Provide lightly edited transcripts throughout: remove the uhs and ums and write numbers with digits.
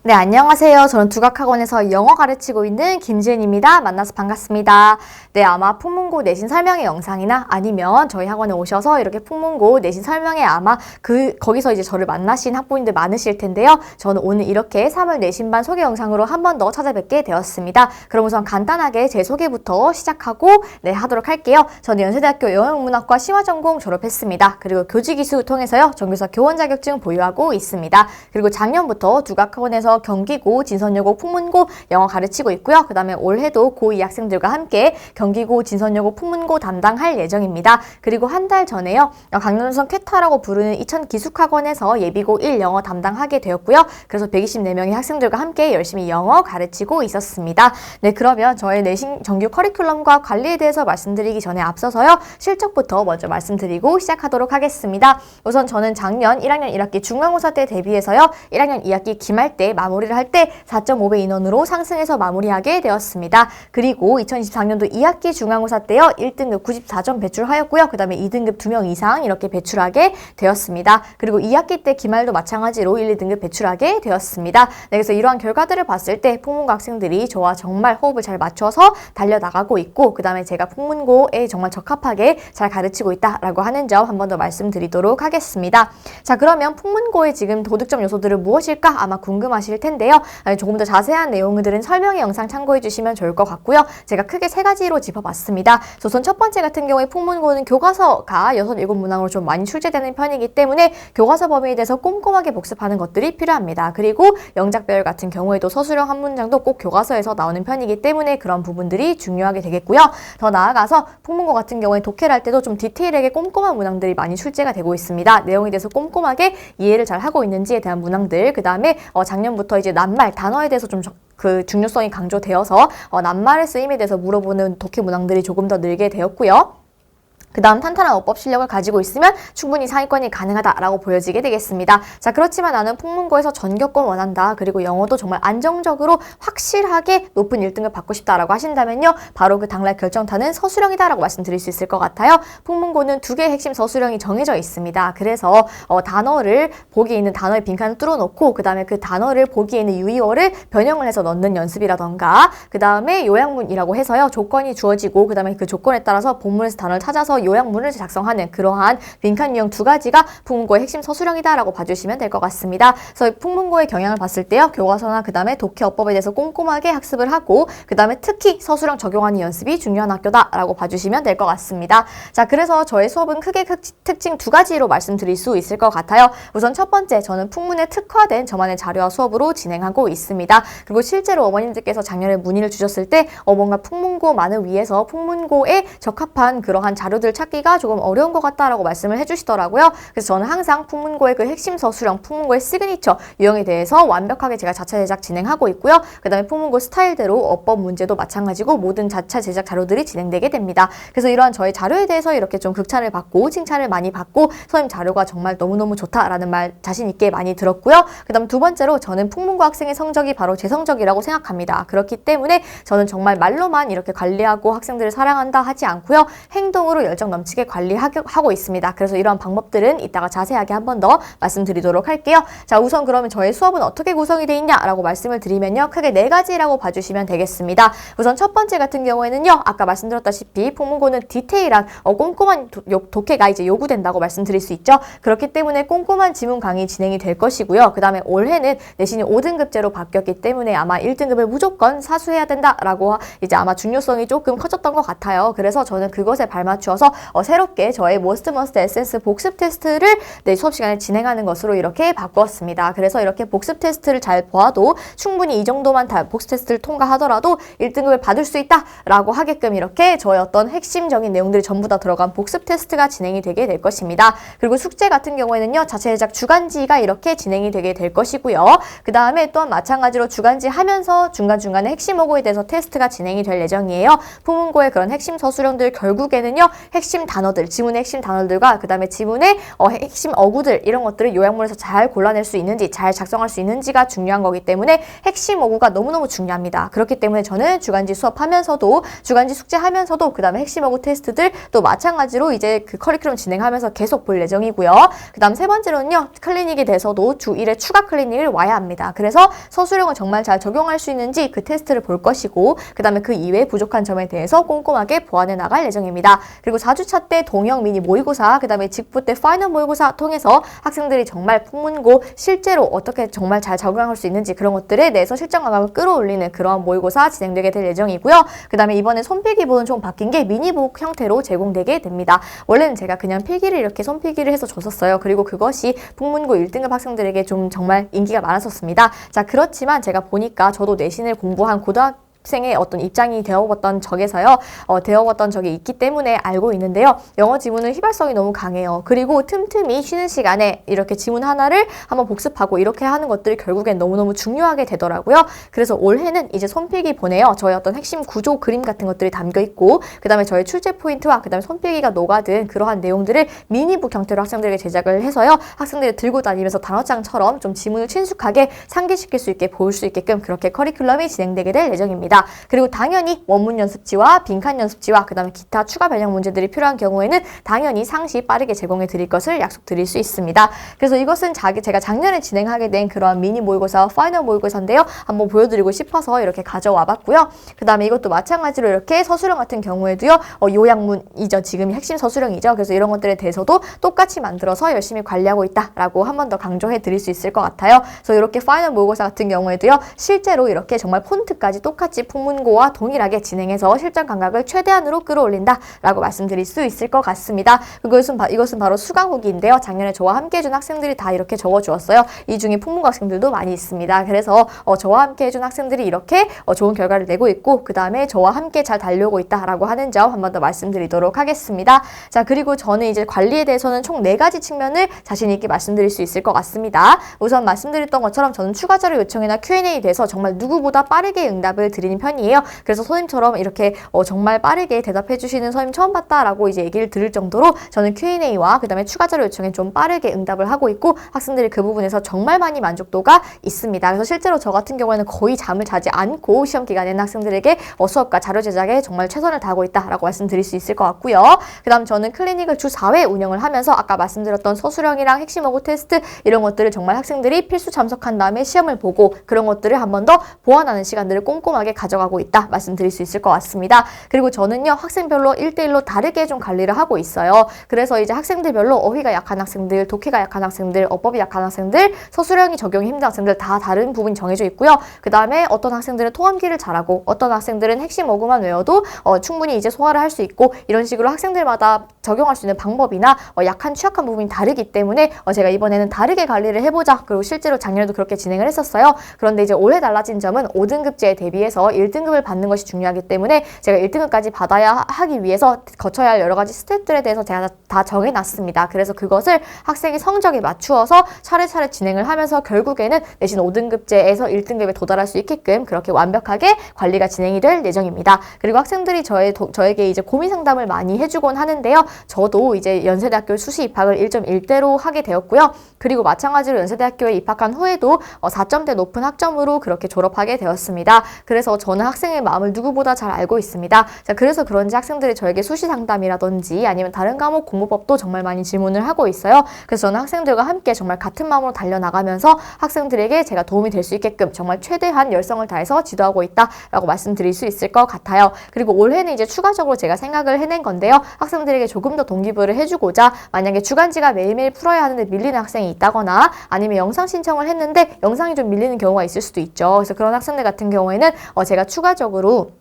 네, 안녕하세요. 저는 두각학원에서 영어 가르치고 있는 김지은입니다. 만나서 반갑습니다. 네, 아마 풍문고 내신 설명의 영상이나 아니면 저희 학원에 오셔서 이렇게 풍문고 내신 설명에 아마 거기서 이제 저를 만나신 학부모님들 많으실 텐데요. 저는 오늘 이렇게 3월 내신반 소개 영상으로 한 번 더 찾아뵙게 되었습니다. 그럼 우선 간단하게 제 소개부터 시작하고 하도록 할게요. 저는 연세대학교 영어문학과 심화전공 졸업했습니다. 그리고 교직이수 통해서요. 정교사 교원 자격증 보유하고 있습니다. 그리고 작년부터 두각학원에서 경기고, 진선여고, 풍문고 영어 가르치고 있고요. 그 다음에 올해도 고2 학생들과 함께 경기고, 진선여고, 풍문고 담당할 예정입니다. 그리고 한 달 전에요. 강릉선 쾌타라고 부르는 이천기숙학원에서 예비고 1 영어 담당하게 되었고요. 그래서 124명의 학생들과 함께 열심히 영어 가르치고 있었습니다. 네, 그러면 저의 내신 정규 커리큘럼과 관리에 대해서 말씀드리기 전에 앞서서요. 실적부터 먼저 말씀드리고 시작하도록 하겠습니다. 우선 저는 작년 1학년 1학기 중간고사 때 대비해서요. 1학년 2학기 기말 때 마무리를 할 때 4.5배 인원으로 상승해서 마무리하게 되었습니다. 그리고 2024년도 2학기 중간고사 때요. 1등급 94점 배출하였고요. 그 다음에 2등급 2명 이상 이렇게 배출하게 되었습니다. 그리고 2학기 때 기말도 마찬가지로 1, 2등급 배출하게 되었습니다. 네, 그래서 이러한 결과들을 봤을 때 풍문고 학생들이 저와 정말 호흡을 잘 맞춰서 달려나가고 있고 그 다음에 제가 풍문고에 정말 적합하게 잘 가르치고 있다라고 하는 점 한 번 더 말씀드리도록 하겠습니다. 자, 그러면 풍문고의 지금 도득점 요소들은 무엇일까? 아마 궁금하실 텐데요. 조금 더 자세한 내용들은 설명의 영상 참고해 주시면 좋을 것 같고요. 제가 크게 3가지로 짚어봤습니다. 우선 첫 번째 같은 경우에 풍문고는 교과서가 6, 7문항으로 좀 많이 출제되는 편이기 때문에 교과서 범위에 대해서 꼼꼼하게 복습하는 것들이 필요합니다. 그리고 영작별 같은 경우에도 서술형 한 문장도 꼭 교과서에서 나오는 편이기 때문에 그런 부분들이 중요하게 되겠고요. 더 나아가서 풍문고 같은 경우에 독해를 할 때도 좀 디테일하게 꼼꼼한 문항들이 많이 출제가 되고 있습니다. 내용에 대해서 꼼꼼하게 이해를 잘 하고 있는지에 대한 문항들, 그 다음에 작년부터 이제 낱말, 단어에 대해서 좀 그 중요성이 강조되어서 낱말의 쓰임에 대해서 물어보는 독해 문항들이 조금 더 늘게 되었고요. 그 다음 탄탄한 어법 실력을 가지고 있으면 충분히 상위권이 가능하다라고 보여지게 되겠습니다. 자, 그렇지만 나는 풍문고에서 전교권 원한다. 그리고 영어도 정말 안정적으로 확실하게 높은 1등을 받고 싶다라고 하신다면요. 바로 그 당락 결정타는 서술형이다라고 말씀드릴 수 있을 것 같아요. 풍문고는 2개의 핵심 서술형이 정해져 있습니다. 그래서 단어를 보기에 있는 단어의 빈칸을 뚫어놓고 그 다음에 그 단어를 보기에 있는 유의어를 변형을 해서 넣는 연습이라던가 그 다음에 요약문이라고 해서요. 조건이 주어지고 그 다음에 그 조건에 따라서 본문에서 단어를 찾아서 요약문을 작성하는 그러한 빈칸 유형 2가지가 풍문고의 핵심 서술형이다라고 봐주시면 될 것 같습니다. 그래서 풍문고의 경향을 봤을 때요. 교과서나 그 다음에 독해 어법에 대해서 꼼꼼하게 학습을 하고 그 다음에 특히 서술형 적용하는 연습이 중요한 학교다라고 봐주시면 될 것 같습니다. 자, 그래서 저의 수업은 크게 특징 2가지로 말씀드릴 수 있을 것 같아요. 우선 첫 번째, 저는 풍문에 특화된 저만의 자료와 수업으로 진행하고 있습니다. 그리고 실제로 어머님들께서 작년에 문의를 주셨을 때 뭔가 풍문고만을 위해서 풍문고에 적합한 그러한 자료들 찾기가 조금 어려운 것 같다라고 말씀을 해주시더라고요. 그래서 저는 항상 풍문고의 그 핵심 서술형, 풍문고의 시그니처 유형에 대해서 완벽하게 제가 자체 제작 진행하고 있고요. 그 다음에 풍문고 스타일대로 어법 문제도 마찬가지고 모든 자체 제작 자료들이 진행되게 됩니다. 그래서 이러한 저의 자료에 대해서 이렇게 좀 극찬을 받고 칭찬을 많이 받고 선생님 자료가 정말 너무너무 좋다라는 말 자신 있게 많이 들었고요. 그 다음 2번째로 저는 풍문고 학생의 성적이 바로 제 성적이라고 생각합니다. 그렇기 때문에 저는 정말 말로만 이렇게 관리하고 학생들을 사랑한다 하지 않고요. 행동으로 열정 넘치게 관리하고 있습니다. 그래서 이러한 방법들은 이따가 자세하게 한 번 더 말씀드리도록 할게요. 자, 우선 그러면 저의 수업은 어떻게 구성이 되어 있냐라고 말씀을 드리면요. 크게 4가지라고 봐주시면 되겠습니다. 우선 첫 번째 같은 경우에는요. 아까 말씀드렸다시피 풍문고는 디테일한 꼼꼼한 독해가 이제 요구된다고 말씀드릴 수 있죠. 그렇기 때문에 꼼꼼한 지문 강의 진행이 될 것이고요. 그 다음에 올해는 내신이 5등급제로 바뀌었기 때문에 아마 1등급을 무조건 사수해야 된다라고 이제 아마 중요성이 조금 커졌던 것 같아요. 그래서 저는 그것에 발맞추어서 새롭게 저의 머스트 에센스 복습 테스트를 수업 시간에 진행하는 것으로 이렇게 바꾸었습니다. 그래서 이렇게 복습 테스트를 잘 보아도 충분히 이 정도만 다 복습 테스트를 통과하더라도 1등급을 받을 수 있다라고 하게끔 이렇게 저의 어떤 핵심적인 내용들이 전부 다 들어간 복습 테스트가 진행이 되게 될 것입니다. 그리고 숙제 같은 경우에는요. 자체 제작 주간지가 이렇게 진행이 되게 될 것이고요. 그 다음에 또한 마찬가지로 주간지 하면서 중간중간에 핵심 어고에 대해서 테스트가 진행이 될 예정이에요. 풍문고의 그런 핵심 서술형들 결국에는요. 핵심 단어들, 지문의 핵심 단어들과 그 다음에 지문의 핵심 어구들 이런 것들을 요약문에서 잘 골라낼 수 있는지, 잘 작성할 수 있는지가 중요한 거기 때문에 핵심 어구가 너무너무 중요합니다. 그렇기 때문에 저는 주간지 수업하면서도, 주간지 숙제하면서도 그 다음에 핵심 어구 테스트들 또 마찬가지로 이제 그 커리큘럼 진행하면서 계속 볼 예정이고요. 그 다음 세 번째로는요, 클리닉에 대해서도 주 1회 추가 클리닉을 와야 합니다. 그래서 서술형을 정말 잘 적용할 수 있는지 그 테스트를 볼 것이고, 그 다음에 그 이외에 부족한 점에 대해서 꼼꼼하게 보완해 나갈 예정입니다. 그리고 4주차 때 동형 미니 모의고사, 그 다음에 직부 때 파이널 모의고사 통해서 학생들이 정말 풍문고 실제로 어떻게 정말 잘 적용할 수 있는지 그런 것들에 대해서 실전 감각을 끌어올리는 그러한 모의고사 진행되게 될 예정이고요. 그 다음에 이번에 손필기본은 좀 바뀐 게 미니북 형태로 제공되게 됩니다. 원래는 제가 그냥 필기를 이렇게 손필기를 해서 줬었어요. 그리고 그것이 풍문고 1등급 학생들에게 좀 정말 인기가 많았었습니다. 자, 그렇지만 제가 보니까 저도 내신을 공부한 학생의 어떤 입장이 되어봤던 적에서요, 되어봤던 적이 있기 때문에 알고 있는데요. 영어 지문은 휘발성이 너무 강해요. 그리고 틈틈이 쉬는 시간에 이렇게 지문 하나를 한번 복습하고 이렇게 하는 것들이 결국엔 너무너무 중요하게 되더라고요. 그래서 올해는 이제 손필기 보내요. 저의 어떤 핵심 구조 그림 같은 것들이 담겨 있고, 그 다음에 저의 출제 포인트와 그 다음에 손필기가 녹아든 그러한 내용들을 미니북 형태로 학생들에게 제작을 해서요, 학생들이 들고 다니면서 단어장처럼 좀 지문을 친숙하게 상기시킬 수 있게 볼 수 있게끔 그렇게 커리큘럼이 진행되게 될 예정입니다. 그리고 당연히 원문 연습지와 빈칸 연습지와 그 다음에 기타 추가 변형 문제들이 필요한 경우에는 당연히 상시 빠르게 제공해 드릴 것을 약속드릴 수 있습니다. 그래서 이것은 제가 작년에 진행하게 된 그런 미니 모의고사와 파이널 모의고사인데요. 한번 보여드리고 싶어서 이렇게 가져와 봤고요. 그 다음에 이것도 마찬가지로 이렇게 서술형 같은 경우에도요, 요약문이죠. 지금이 핵심 서술형이죠. 그래서 이런 것들에 대해서도 똑같이 만들어서 열심히 관리하고 있다라고 한 번 더 강조해 드릴 수 있을 것 같아요. 그래서 이렇게 파이널 모의고사 같은 경우에도요, 실제로 이렇게 정말 폰트까지 똑같이 풍문고와 동일하게 진행해서 실전 감각을 최대한으로 끌어올린다라고 말씀드릴 수 있을 것 같습니다. 이것은 바로 수강 후기인데요. 작년에 저와 함께 해준 학생들이 다 이렇게 적어주었어요. 이 중에 풍문고 학생들도 많이 있습니다. 그래서 저와 함께 해준 학생들이 이렇게 좋은 결과를 내고 있고, 그 다음에 저와 함께 잘 달려오고 있다라고 하는 점 한 번 더 말씀드리도록 하겠습니다. 자, 그리고 저는 이제 관리에 대해서는 총 4가지 측면을 자신 있게 말씀드릴 수 있을 것 같습니다. 우선 말씀드렸던 것처럼 저는 추가 자료 요청이나 Q&A에 대해서 정말 누구보다 빠르게 응답을 드리는 편이에요. 그래서 선생님처럼 이렇게 정말 빠르게 대답해 주시는 선생님 처음 봤다라고 이제 얘기를 들을 정도로 저는 Q&A와 그 다음에 추가 자료 요청에 좀 빠르게 응답을 하고 있고, 학생들이 그 부분에서 정말 많이 만족도가 있습니다. 그래서 실제로 저 같은 경우에는 거의 잠을 자지 않고 시험 기간에는 학생들에게 수업과 자료 제작에 정말 최선을 다하고 있다라고 말씀드릴 수 있을 것 같고요. 그 다음 저는 클리닉을 주 4회 운영을 하면서 아까 말씀드렸던 서술형이랑 핵심 어구 테스트 이런 것들을 정말 학생들이 필수 참석한 다음에 시험을 보고 그런 것들을 한 번 더 보완하는 시간들을 꼼꼼하게 가져가고 있다 말씀드릴 수 있을 것 같습니다. 그리고 저는요, 학생별로 1대1로 다르게 좀 관리를 하고 있어요. 그래서 이제 학생들별로 어휘가 약한 학생들, 독해가 약한 학생들, 어법이 약한 학생들, 서술형이 적용이 힘든 학생들 다 다른 부분이 정해져 있고요. 그 다음에 어떤 학생들은 통함기를 잘하고 어떤 학생들은 핵심 어구만 외워도 충분히 이제 소화를 할 수 있고, 이런 식으로 학생들마다 적용할 수 있는 방법이나 약한 취약한 부분이 다르기 때문에 제가 이번에는 다르게 관리를 해보자. 그리고 실제로 작년에도 그렇게 진행을 했었어요. 그런데 이제 올해 달라진 점은 5등급제에 대비해서 1등급을 받는 것이 중요하기 때문에 제가 1등급까지 받아야 하기 위해서 거쳐야 할 여러 가지 스텝들에 대해서 제가 다 정해놨습니다. 그래서 그것을 학생의 성적에 맞추어서 차례차례 진행을 하면서 결국에는 내신 5등급제에서 1등급에 도달할 수 있게끔 그렇게 완벽하게 관리가 진행이 될 예정입니다. 그리고 학생들이 저에게 이제 고민 상담을 많이 해주곤 하는데요. 저도 이제 연세대학교 수시 입학을 1.1대로 하게 되었고요. 그리고 마찬가지로 연세대학교에 입학한 후에도 4점대 높은 학점으로 그렇게 졸업하게 되었습니다. 그래서 저는 학생의 마음을 누구보다 잘 알고 있습니다. 자, 그래서 그런지 학생들이 저에게 수시 상담이라든지 아니면 다른 과목 공부법도 정말 많이 질문을 하고 있어요. 그래서 저는 학생들과 함께 정말 같은 마음으로 달려나가면서 학생들에게 제가 도움이 될 수 있게끔 정말 최대한 열성을 다해서 지도하고 있다라고 말씀드릴 수 있을 것 같아요. 그리고 올해는 이제 추가적으로 제가 생각을 해낸 건데요. 학생들에게 조금 더 동기부여를 해주고자, 만약에 주간지가 매일매일 풀어야 하는데 밀리는 학생이 있다거나 아니면 영상 신청을 했는데 영상이 좀 밀리는 경우가 있을 수도 있죠. 그래서 그런 학생들 같은 경우에는 제가 추가적으로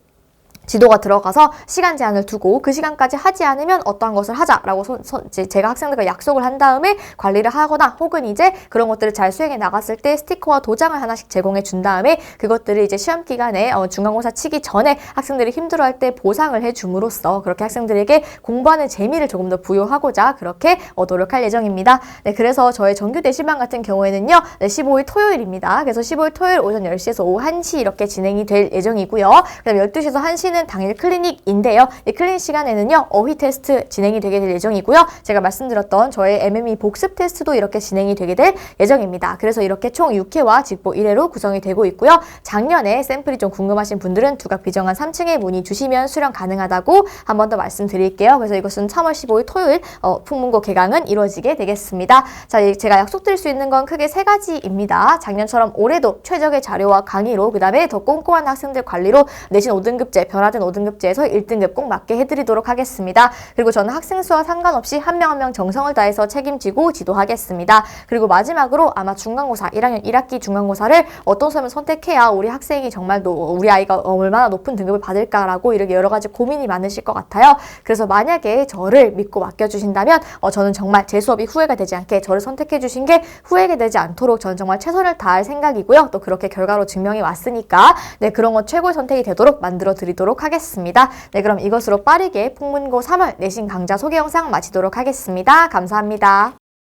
지도가 들어가서 시간 제한을 두고 그 시간까지 하지 않으면 어떠한 것을 하자라고 제가 학생들과 약속을 한 다음에 관리를 하거나, 혹은 이제 그런 것들을 잘 수행해 나갔을 때 스티커와 도장을 하나씩 제공해 준 다음에 그것들을 이제 시험 기간에 중간고사 치기 전에 학생들이 힘들어할 때 보상을 해 줌으로써 그렇게 학생들에게 공부하는 재미를 조금 더 부여하고자 그렇게 노력할 예정입니다. 네, 그래서 저의 정규 내신반 같은 경우에는요, 15일 토요일입니다. 그래서 15일 토요일 오전 10시에서 오후 1시 이렇게 진행이 될 예정이고요. 그 다음 12시에서 1시는 있는 당일 클리닉인데요. 이 클리닉 시간에는요, 어휘 테스트 진행이 되게 될 예정이고요. 제가 말씀드렸던 저의 MME 복습 테스트도 이렇게 진행이 되게 될 예정입니다. 그래서 이렇게 총 6회와 직보 1회로 구성이 되고 있고요. 작년에 샘플이 좀 궁금하신 분들은 두각 비정한 3층에 문의 주시면 수령 가능하다고 한 번 더 말씀드릴게요. 그래서 이것은 3월 15일 토요일 풍문고 개강은 이루어지게 되겠습니다. 자, 제가 약속드릴 수 있는 건 크게 3가지입니다. 작년처럼 올해도 최적의 자료와 강의로 그 다음에 더 꼼꼼한 학생들 관리로 내신 5등급제, 변화된 5등급제에서 1등급 꼭 맞게 해드리도록 하겠습니다. 그리고 저는 학생 수와 상관없이 한 명 한 명 정성을 다해서 책임지고 지도하겠습니다. 그리고 마지막으로 아마 중간고사, 1학년 1학기 중간고사를 어떤 수험을 선택해야 우리 학생이 정말 우리 아이가 얼마나 높은 등급을 받을까라고 이렇게 여러 가지 고민이 많으실 것 같아요. 그래서 만약에 저를 믿고 맡겨주신다면 저는 정말 제 수업이 후회가 되지 않게 저를 선택해 주신 게 후회가 되지 않도록 저는 정말 최선을 다할 생각이고요. 또 그렇게 결과로 증명이 왔으니까 네, 그런 건 최고의 선택이 되도록 만들어 드리도록 하겠습니다. 네, 그럼 이것으로 빠르게 풍문고 3월 내신 강좌 소개 영상 마치도록 하겠습니다. 감사합니다.